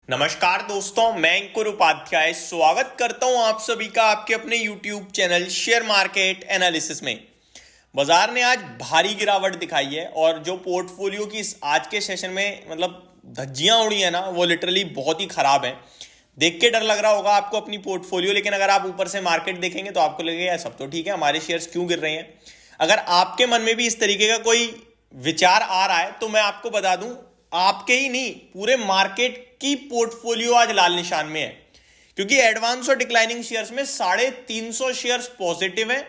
नमस्कार दोस्तों, मैं अंकुर उपाध्याय स्वागत करता हूं आप सभी का आपके अपने YouTube channel share market analysis में। बाजार ने आज भारी गिरावट दिखाई है और जो पोर्टफोलियो की आज के सेशन में धज्जियां उड़ी है ना, वो लिटरली बहुत ही खराब है। देख के डर लग रहा होगा आपको अपनी पोर्टफोलियो, लेकिन अगर आप ऊपर से मार्केट देखेंगे तो आपको लगेगा सब तो ठीक है, हमारे शेयर्स क्यों गिर रहे हैं। अगर आपके मन में भी इस तरीके का कोई विचार आ रहा है तो मैं आपको बता दूं, आपके ही नहीं पूरे मार्केट की पोर्टफोलियो आज लाल निशान में है, क्योंकि एडवांस और डिक्लाइनिंग शेयर्स में 350 शेयर्स पॉजिटिव हैं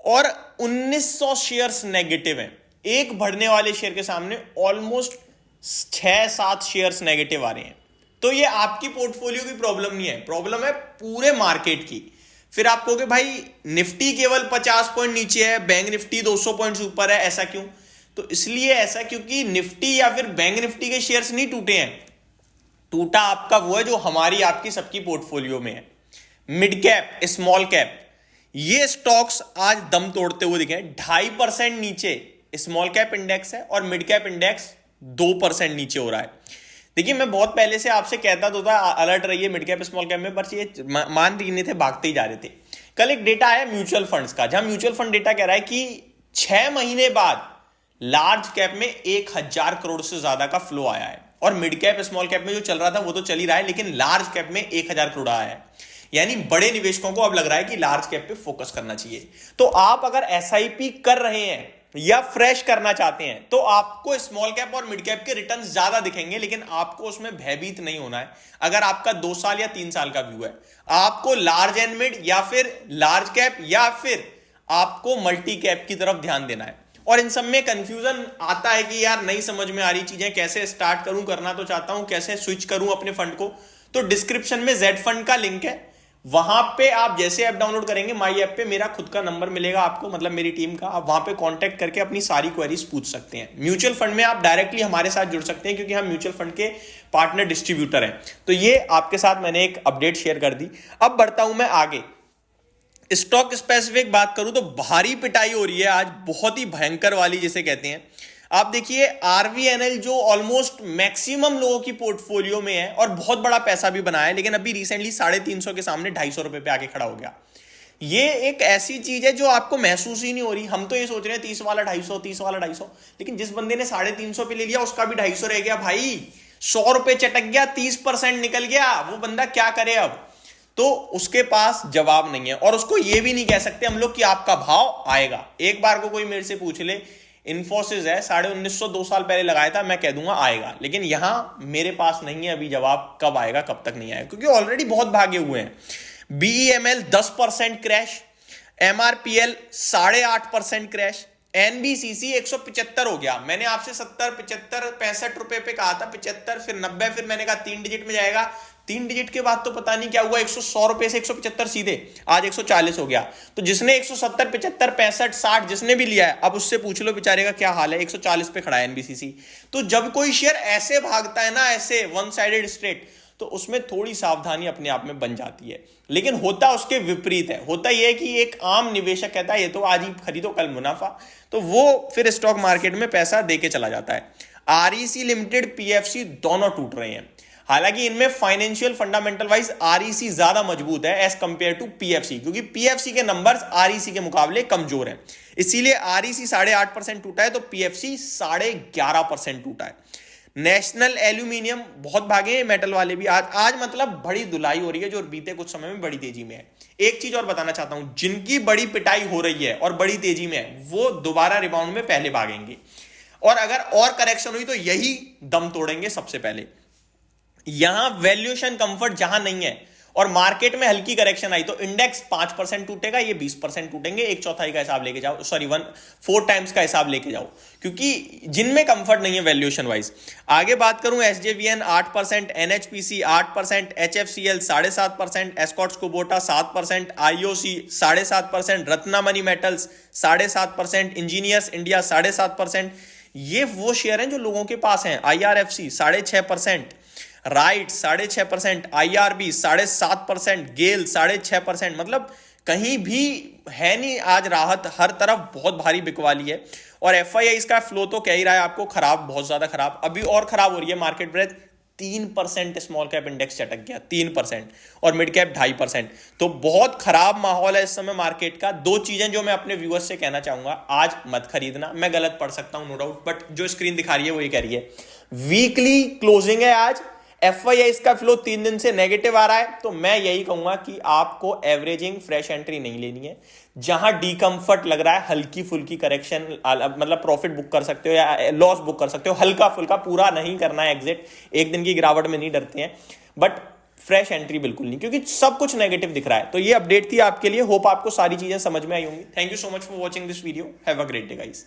और 1900 शेयर्स नेगेटिव हैं। एक बढ़ने वाले शेयर के सामने ऑलमोस्ट 6-7 शेयर्स नेगेटिव आ रहे हैं। तो ये आपकी पोर्टफोलियो की प्रॉब्लम नहीं है, प्रॉब्लम है पूरे मार्केट की। फिर आप कहोगे भाई निफ्टी केवल 50 पॉइंट नीचे है, बैंक निफ्टी 200 पॉइंट्स ऊपर है, ऐसा क्यों? तो इसलिए ऐसा क्योंकि निफ्टी या फिर बैंक निफ्टी के शेयर्स नहीं टूटे हैं, टूटा आपका वो है जो हमारी आपकी सबकी पोर्टफोलियो में है। मिड कैप, स्मॉल कैप, ये स्टॉक्स आज दम तोड़ते हुए दिखे। 2.5% नीचे स्मॉल कैप इंडेक्स है और मिड कैप इंडेक्स 2% नीचे हो रहा है। देखिए, मैं बहुत पहले से आपसे कहता तो था अलर्ट रहिए मिड कैप स्मॉल कैप में, पर ये मान नहीं थे, भागते ही जा रहे थे। कल एक डेटा आया म्यूचुअल फंड्स का, जहां म्यूचुअल फंड डेटा कह रहा है कि 6 महीने बाद लार्ज कैप में 1000 करोड़ से ज्यादा का फ्लो आया है, और मिड कैप स्मॉल कैप में जो चल रहा था वो तो चल ही रहा है, लेकिन लार्ज कैप में 1000 करोड़ आया है। यानी बड़े निवेशकों को अब लग रहा है कि लार्ज कैप पे फोकस करना चाहिए। तो आप अगर एसआईपी कर रहे हैं या फ्रेश करना चाहते हैं तो आपको स्मॉल कैप और मिड कैप के रिटर्न ज्यादा दिखेंगे, लेकिन आपको उसमें भयभीत नहीं होना है। अगर आपका 2 साल या 3 साल का व्यू है, आपको लार्ज एंड मिड या फिर लार्ज कैप या फिर आपको मल्टी कैप की तरफ ध्यान देना है। और इन सब में कंफ्यूजन आता है कि यार नहीं समझ में आ रही चीजें, कैसे स्टार्ट करूं, करना तो चाहता हूं, कैसे स्विच करूं अपने फंड को। तो डिस्क्रिप्शन में जेड फंड का लिंक है, वहां पे आप जैसे ऐप डाउनलोड करेंगे, माई ऐप पे मेरा खुद का नंबर मिलेगा आपको, मतलब मेरी टीम का। आप वहां पे कांटेक्ट करके अपनी सारी क्वेरीज पूछ सकते हैं। म्यूचुअल फंड में आप डायरेक्टली हमारे साथ जुड़ सकते हैं, क्योंकि हम म्यूचुअल फंड के पार्टनर डिस्ट्रीब्यूटर हैं। तो ये आपके साथ मैंने एक अपडेट शेयर कर दी। अब बढ़ता हूं मैं आगे। स्टॉक स्पेसिफिक बात करूं तो भारी पिटाई हो रही है आज, बहुत ही भयंकर वाली जिसे कहते हैं। आप देखिए आरवीएनएल जो ऑलमोस्ट मैक्सिमम लोगों की पोर्टफोलियो में है और बहुत बड़ा पैसा भी बनाया है, लेकिन अभी रिसेंटली 350 के सामने 250 रुपए पे आके खड़ा हो गया। ये एक ऐसी चीज है जो आपको महसूस ही नहीं हो रही। हम तो ये सोच रहे हैं 30 वाला 250, 30 वाला 250, लेकिन जिस बंदे ने 350 पे ले लिया उसका भी 250 रह गया भाई। 100 रुपए चटक गया, 30% निकल गया। वो बंदा क्या करे अब? तो उसके पास जवाब नहीं है, और उसको ये भी नहीं कह सकते हम लोग कि आपका भाव आएगा। एक बार को कोई मेरे से पूछ ले, इंफोसिस है 1950, 2 साल पहले लगाया था, मैं कह दूंगा आएगा, लेकिन यहां मेरे पास नहीं है अभी जवाब कब आएगा कब तक नहीं आएगा, क्योंकि ऑलरेडी बहुत भागे हुए हैं। BEML 10% crash, MRPL 8.5% crash, NBCC 175 हो गया। मैंने आपसे 70, 75, 65 रुपए पे कहा था, 75 फिर 90, फिर मैंने कहा 3 डिजिट में जाएगा। 3 डिजिट के बाद तो पता नहीं क्या हुआ, 100 रुपए से 175 सीधे आज 140 हो गया। तो जिसने 170, 75, 65, 60 जिसने भी लिया है, अब उससे पूछ लो बेचारे का क्या हाल है। 140 पे खड़ा है एनबीसीसी। तो जब कोई शेयर ऐसे भागता है ना, ऐसे वन साइडेड स्ट्रेट, तो उसमें थोड़ी सावधानी अपने आप में बन जाती है। लेकिन होता उसके विपरीत है। होता यह है कि एक आम निवेशक कहता है ये तो आज ही खरीदो कल मुनाफा, तो वो फिर स्टॉक मार्केट में पैसा देके चला जाता है। आरईसी लिमिटेड, पीएफसी दोनों टूट रहे हैं। हालांकि इनमें फाइनेंशियल फंडामेंटल वाइज आरईसी ज्यादा मजबूत है एज कंपेयर टू पीएफसी, क्योंकि पीएफसी के नंबर्स आरईसी के मुकाबले कमजोर हैं। इसीलिए आरईसी 8.5% टूटा है, तो पीएफसी 11.5% टूटा है। नेशनल एल्यूमिनियम बहुत भागे हैं, मेटल वाले भी आज मतलब बड़ी धुलाई हो रही है, जो बीते कुछ समय में बड़ी तेजी में है। एक चीज और बताना चाहता हूं, जिनकी बड़ी पिटाई हो रही है और बड़ी तेजी में है, वो दोबारा रिबाउंड में पहले भागेंगे, और अगर और करेक्शन हुई तो यही दम तोड़ेंगे सबसे पहले। यहां वैल्यूएशन कंफर्ट जहां नहीं है और मार्केट में हल्की करेक्शन आई तो इंडेक्स 5% टूटेगा, ये 20% टूटेंगे। 1/4 का हिसाब लेके जाओ, सॉरी 4 टाइम्स का हिसाब लेके जाओ, क्योंकि जिनमें कंफर्ट नहीं है वैल्यूएशन वाइज। आगे बात करूं, SJVN 8%, NHPC 8%, HFCL 7.5%, Escorts Kubota 7%, IOC 7.5%, Ratnamani Metals 7.5%, Engineers India 7.5%। ये वो शेयर हैं जो लोगों के पास हैं। आईआरएफसी 6.5%, राइट 6.5%, आईआरबी 7.5%, गेल 6.5%। मतलब कहीं भी है नहीं आज राहत, हर तरफ बहुत भारी बिकवाली है। और एफआईआई इसका फ्लो तो कह ही रहा है आपको खराब, बहुत ज्यादा खराब, अभी और खराब हो रही है market breadth. 3% small cap index चटक गया, 3%, और मिड कैप 2.5%। तो बहुत खराब माहौल है इस समय मार्केट का। दो चीजें जो मैं अपने व्यूअर्स से कहना चाहूंगा, आज मत खरीदना, मैं गलत पढ़ सकता हूं नो डाउट, बट जो स्क्रीन दिखा रही है वो ये कह रही है। वीकली क्लोजिंग है आज, FIIs का फ्लो 3 दिन से नेगेटिव आ रहा है, तो मैं यही कहूंगा कि आपको एवरेजिंग फ्रेश एंट्री नहीं लेनी है। जहां डीकंफर्ट लग रहा है, हल्की फुल्की करेक्शन, मतलब प्रॉफिट बुक कर सकते हो या लॉस बुक कर सकते हो, हल्का फुल्का, पूरा नहीं करना है एग्जिट। एक दिन की गिरावट में नहीं डरते हैं, बट फ्रेश एंट्री बिल्कुल नहीं, क्योंकि सब कुछ नेगेटिव दिख रहा है। तो ये अपडेट थी आपके लिए, होप आपको सारी चीजें समझ में आई होंगी। Thank you so much for watching this video, have a great day guys.